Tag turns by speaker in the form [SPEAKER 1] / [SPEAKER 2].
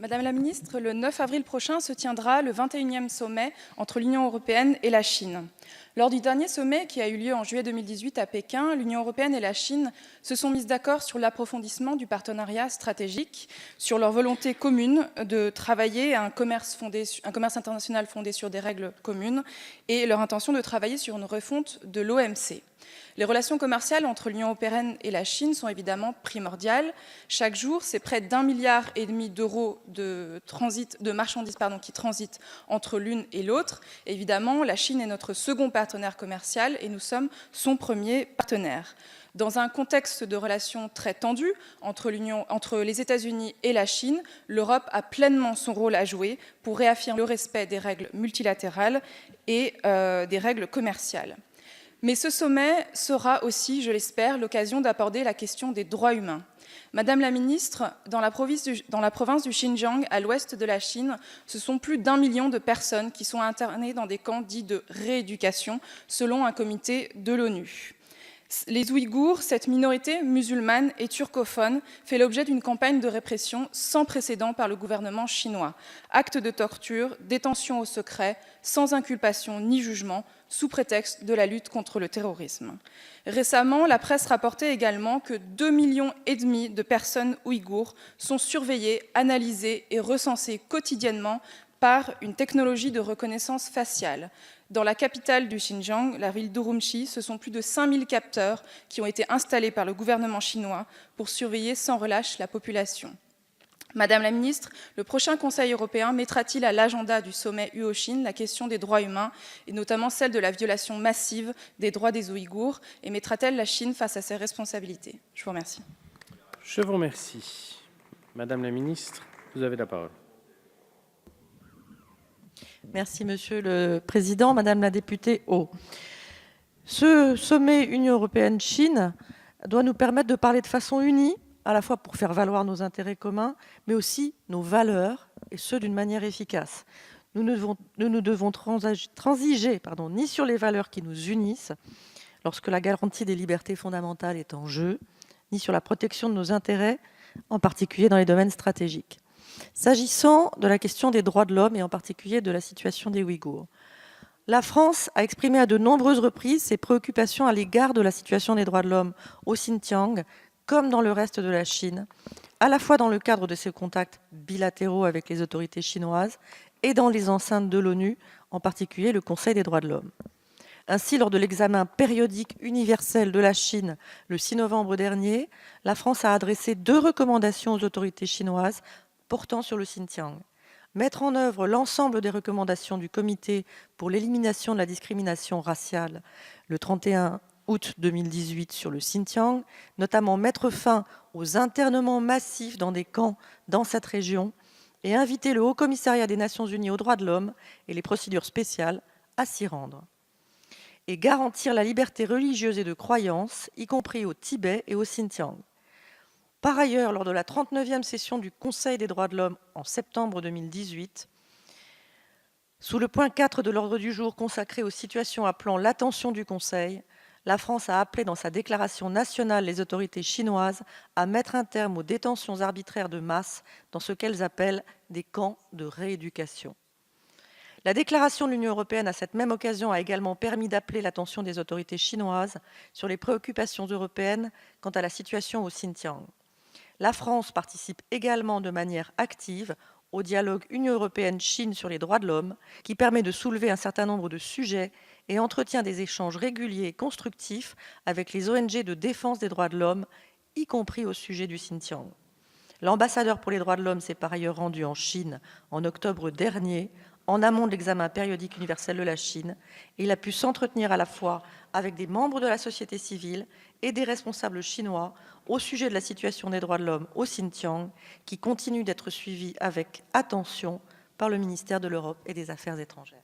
[SPEAKER 1] Madame la ministre, le 9 avril prochain se tiendra le 21e sommet entre l'Union européenne et la Chine. Lors du dernier sommet qui a eu lieu en juillet 2018 à Pékin, l'Union européenne et la Chine se sont mises d'accord sur l'approfondissement du partenariat stratégique, sur leur volonté commune de travailler à un commerce international fondé sur des règles communes et leur intention de travailler sur une refonte de l'OMC. Les relations commerciales entre l'Union européenne et la Chine sont évidemment primordiales. Chaque jour, c'est près d'1,5 milliard d'euros de marchandises qui transitent entre l'une et l'autre. Évidemment, la Chine est notre second partenaire commercial et nous sommes son premier partenaire. Dans un contexte de relations très tendues entre les États-Unis et la Chine, l'Europe a pleinement son rôle à jouer pour réaffirmer le respect des règles multilatérales et des règles commerciales. Mais ce sommet sera aussi, je l'espère, l'occasion d'aborder la question des droits humains. Madame la ministre, dans la province du Xinjiang, à l'ouest de la Chine, ce sont plus d'1 million de personnes qui sont internées dans des camps dits de rééducation, selon un comité de l'ONU. Les Ouïghours, cette minorité musulmane et turcophone, fait l'objet d'une campagne de répression sans précédent par le gouvernement chinois. Actes de torture, détention au secret, sans inculpation ni jugement, sous prétexte de la lutte contre le terrorisme. Récemment, la presse rapportait également que 2,5 millions de personnes ouïghours sont surveillées, analysées et recensées quotidiennement par une technologie de reconnaissance faciale. Dans la capitale du Xinjiang, la ville d'Urumqi, ce sont plus de 5000 capteurs qui ont été installés par le gouvernement chinois pour surveiller sans relâche la population. Madame la ministre, le prochain Conseil européen mettra-t-il à l'agenda du sommet UE-Chine la question des droits humains, et notamment celle de la violation massive des droits des Ouïghours, et mettra-t-elle la Chine face à ses responsabilités? Je vous remercie.
[SPEAKER 2] Je vous remercie. Madame la ministre, vous avez la parole.
[SPEAKER 3] Merci, Monsieur le Président. Madame la députée Au. Ce sommet Union européenne-Chine doit nous permettre de parler de façon unie, à la fois pour faire valoir nos intérêts communs, mais aussi nos valeurs, et ce, d'une manière efficace. Nous ne devons transiger ni sur les valeurs qui nous unissent, lorsque la garantie des libertés fondamentales est en jeu, ni sur la protection de nos intérêts, en particulier dans les domaines stratégiques. S'agissant de la question des droits de l'homme, et en particulier de la situation des Ouïghours, la France a exprimé à de nombreuses reprises ses préoccupations à l'égard de la situation des droits de l'homme au Xinjiang, comme dans le reste de la Chine, à la fois dans le cadre de ses contacts bilatéraux avec les autorités chinoises et dans les enceintes de l'ONU, en particulier le Conseil des droits de l'homme. Ainsi, lors de l'examen périodique universel de la Chine le 6 novembre dernier, la France a adressé 2 recommandations aux autorités chinoises portant sur le Xinjiang. Mettre en œuvre l'ensemble des recommandations du Comité pour l'élimination de la discrimination raciale le 31 août 2018 sur le Xinjiang, notamment mettre fin aux internements massifs dans des camps dans cette région et inviter le Haut-Commissariat des Nations Unies aux droits de l'homme et les procédures spéciales à s'y rendre. Et garantir la liberté religieuse et de croyance, y compris au Tibet et au Xinjiang. Par ailleurs, lors de la 39e session du Conseil des droits de l'homme en septembre 2018, sous le point 4 de l'ordre du jour consacré aux situations appelant l'attention du Conseil, la France a appelé dans sa déclaration nationale les autorités chinoises à mettre un terme aux détentions arbitraires de masse dans ce qu'elles appellent des camps de rééducation. La déclaration de l'Union européenne à cette même occasion a également permis d'appeler l'attention des autorités chinoises sur les préoccupations européennes quant à la situation au Xinjiang. La France participe également de manière active au dialogue Union européenne-Chine sur les droits de l'homme, qui permet de soulever un certain nombre de sujets et entretient des échanges réguliers et constructifs avec les ONG de défense des droits de l'homme, y compris au sujet du Xinjiang. L'ambassadeur pour les droits de l'homme s'est par ailleurs rendu en Chine en octobre dernier, en amont de l'examen périodique universel de la Chine, et il a pu s'entretenir à la fois avec des membres de la société civile et des responsables chinois au sujet de la situation des droits de l'homme au Xinjiang, qui continue d'être suivie avec attention par le ministère de l'Europe et des Affaires étrangères.